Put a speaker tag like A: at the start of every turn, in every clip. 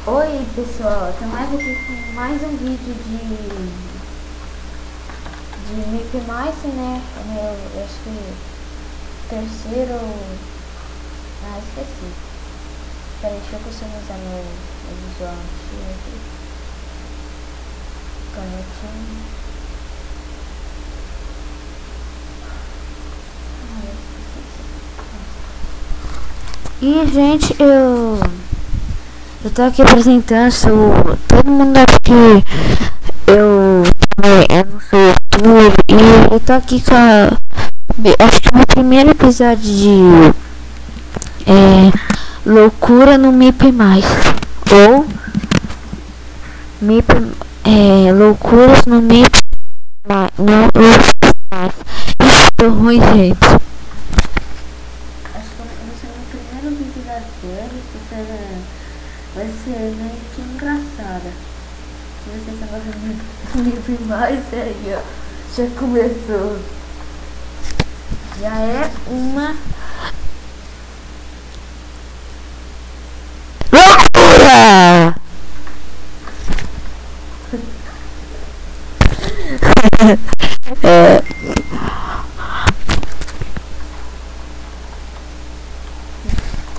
A: Oi pessoal, tô mais aqui com mais um vídeo de Mickey Mouse, né? Eu acho que terceiro. Ah, esqueci. Peraí, deixa eu customizar meu visual aqui. Canetinho. E gente, eu tô aqui apresentando, todo mundo acha que eu não sou youtuber e eu tô aqui com acho que o meu primeiro episódio de loucura no Mip Mais ou Mip, loucuras no Mip Mais, não, estou ruim, gente. Acho que vai ser o meu primeiro vídeo da série, vai ser meio que engraçada. Se vocês estão gostando muito mais, aí ó, já começou. Já é uma loucura!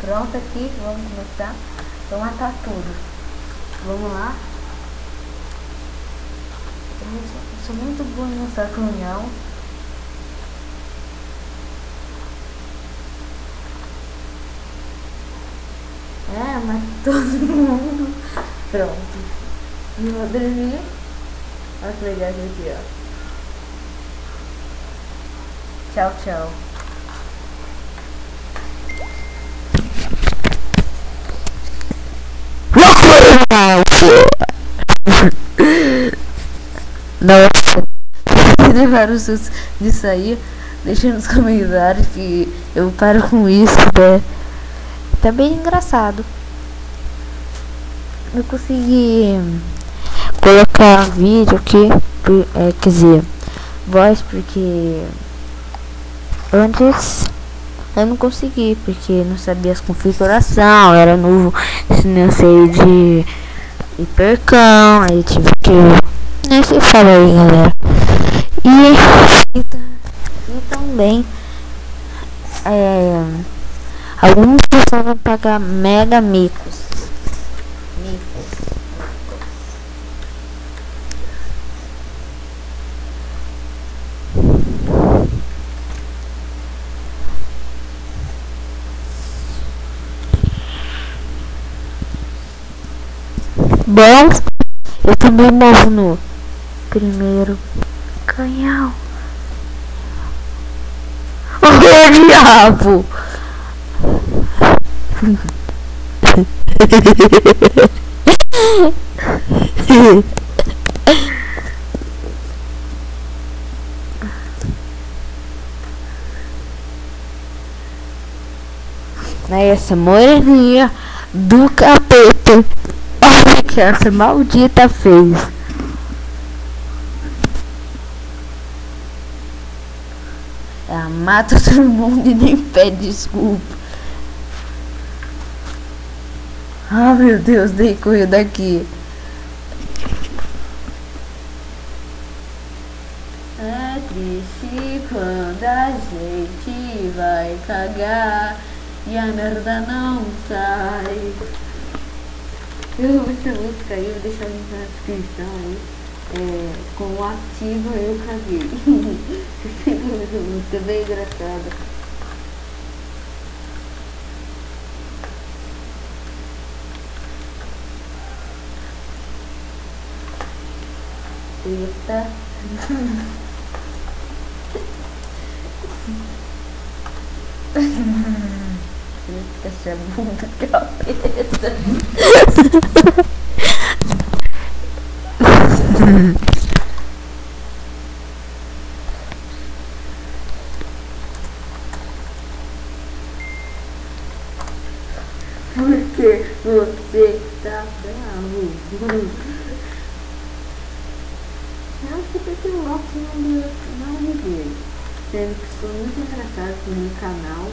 A: Pronto aqui, vamos começar. Vou matar tudo. Vamos lá. Eu sou muito boa em lançar canhão. Mas todo mundo. Pronto. E vou dormir. Olha que legal aqui, ó. Tchau, tchau. Nossa, se levaram o susto disso aí, deixa nos comentários que eu paro com isso, né? Tá bem engraçado. Eu consegui colocar vídeo aqui, quer dizer, voz, porque antes eu não consegui, porque não sabia as configurações, era novo, não sei de hipercam, aí tive que. Nem se fala aí, galera. E também algumas pessoas vão pagar mega micos. Bom, eu também morro no primeiro canhão. O diabo! Essa moreninha do capeta. Olha que essa maldita fez. Ela mata todo mundo e nem pede desculpa. Ah, meu Deus, dei correr daqui. É triste quando a gente vai cagar e a merda não sai. Eu amo essa música aí, vou deixar o link na descrição aí. Com o ativo eu caguei. Essa música é bem engraçada. Eita. Essa bunda cabeça. Por que você tá bravo? Nossa, porque o Loki não me dele. Sendo que ficou muito engraçado no meu canal.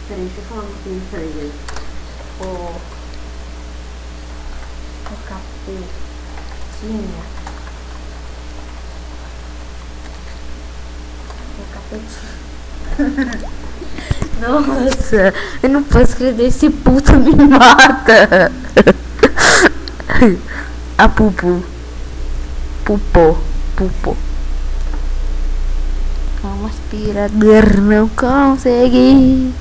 A: Peraí, deixa eu falar uma coisa pra ele. capetinha. Nossa, eu não posso escrever, esse puto me mata. A pupu. Pupô. Com um aspirador não consegui.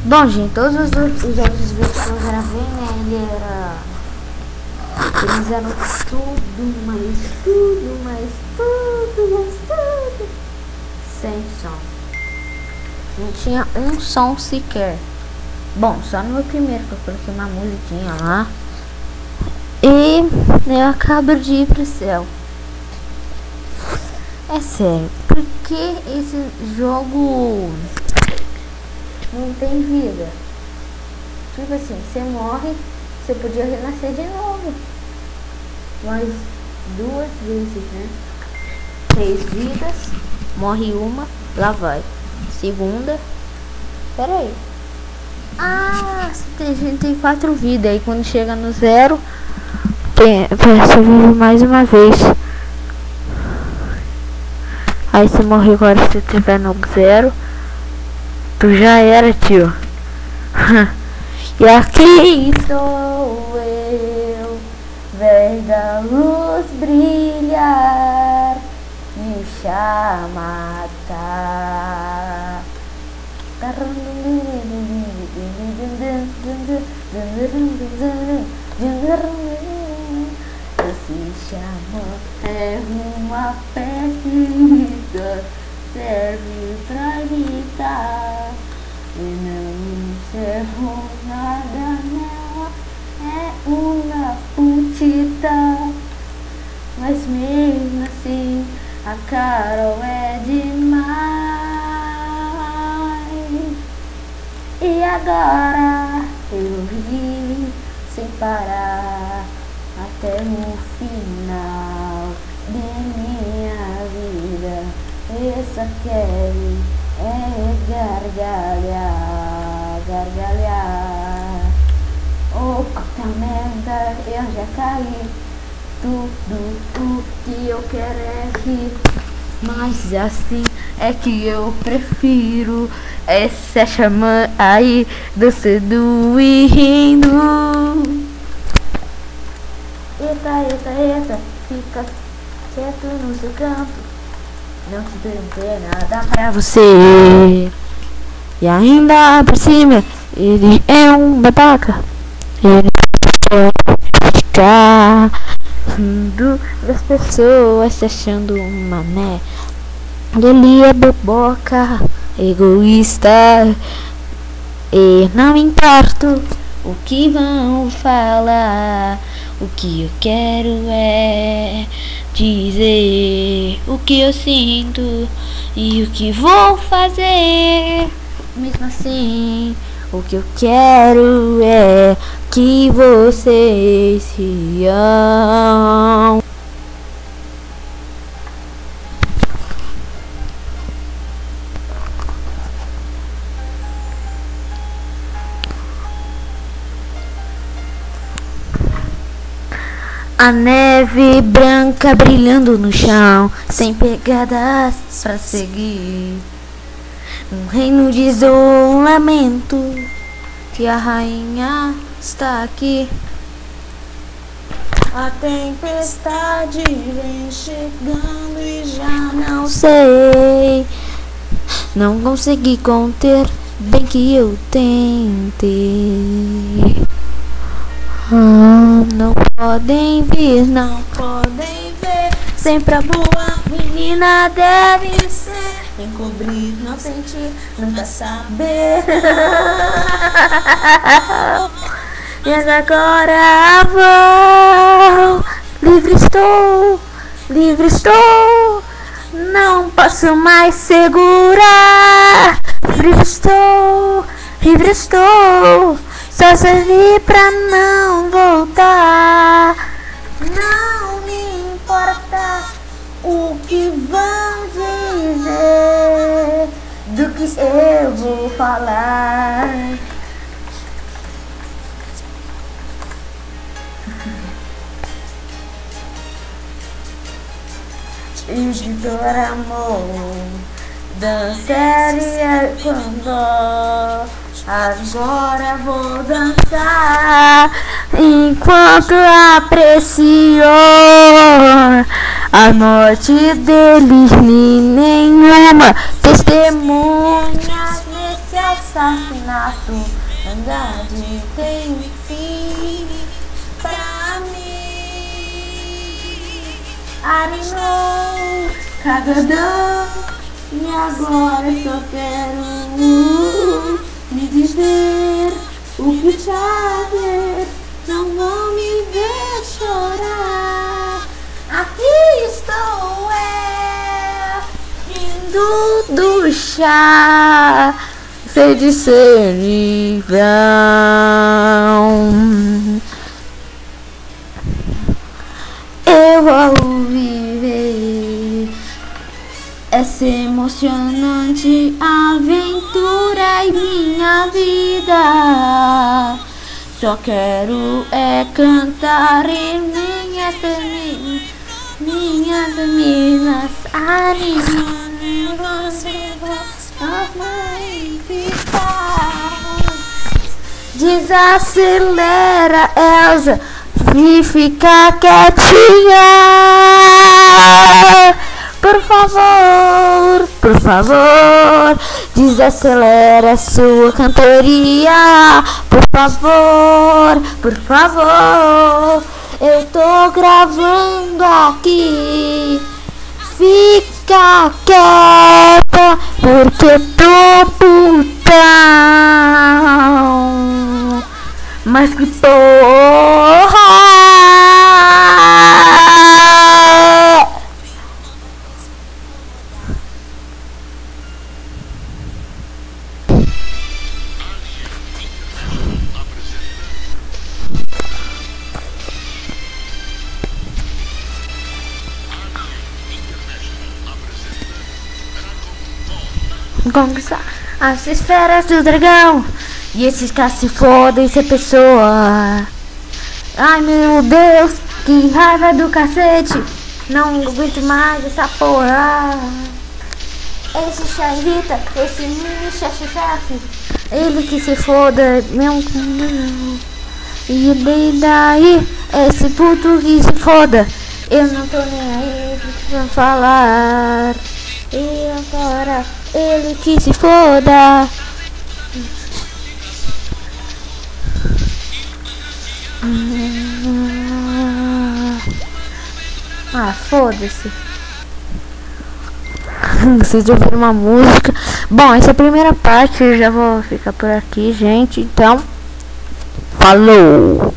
A: Bom, gente, todos os outros vídeos que eu gravei, né, eles eram tudo sem som. Não tinha um som sequer. Bom, só no meu primeiro que eu coloquei uma musiquinha lá. E eu acabo de ir pro céu. É sério, porque esse jogo não tem vida. Tipo assim, você morre, você podia renascer de novo. Mas 2 vezes, né? 3 vidas, morre uma, lá vai. Segunda, peraí. A gente tem 4 vidas. Aí quando chega no 0, você vive mais uma vez. Aí se morrer agora, se tiver no 0, tu já era, tio. E aqui sou eu, ver da luz brilhar, me chama tá. Esse chamou é uma pedida, serve pra gritar. E não encerrou nada nela, é uma putita. Mas mesmo assim, a Carol é demais. E agora eu ri sem parar até o final de minha vida. Essa Kelly é gargalhar. Oh, puta merda, eu já caí. Tudo o que eu quero é rir, mas assim é que eu prefiro essa chama aí dançando e rindo. Eita, fica quieto no seu canto, não te perguntei nada pra você. E ainda por cima, ele é um babaca. Ele quer ficar rindo das pessoas se achando um mané. Ele é boboca, egoísta, e não importa o que vão falar. O que eu quero é dizer o que eu sinto e o que vou fazer. Mesmo assim, o que eu quero é que vocês riam. A neve branca brilhando no chão, sem pegadas pra seguir. Um reino de isolamento, que a rainha está aqui. A tempestade vem chegando e já não sei. Não consegui conter, bem que eu tentei. Não podem vir, não podem ver. Sempre a boa menina deve ser. Encobrir, não sentir, nunca saber. E agora vou. Livre estou. Não posso mais segurar. Livre estou. Só servi pra não voltar. Não me importa o que vão dizer, do que eu vou falar. E de dor amor, dançaria quando agora vou dançar enquanto aprecio a morte deles. Nenhuma testemunha nesse assassinato. Verdade tem fim pra mim. Arinou, cagadão, e agora só quero me dizer o que fazer. Não vão me ver chorar. Aqui estou rindo do chá, sei de ser em vão. Eu vou viver essa emocionante aventura em minha vida. Só quero cantar em minhas meninas desacelera, Elsa, e fica quietinha. Por favor, desacelera sua cantoria. Por favor, eu tô gravando aqui. Fica quieta, porque tô putão. Mas que porra! Conquistar as esferas do dragão. E esses caras se fodem ser pessoa. Ai meu Deus, que raiva do cacete. Não aguento mais essa porra. Esse Xairita, esse mini chefe, ele que se foda, meu. E daí, esse puto que se foda. Eu não tô nem aí pra falar. E agora, ele que se foda. Ah, foda-se. Vocês ouviram uma música. Bom, essa é a primeira parte. Eu já vou ficar por aqui, gente. Então, falou!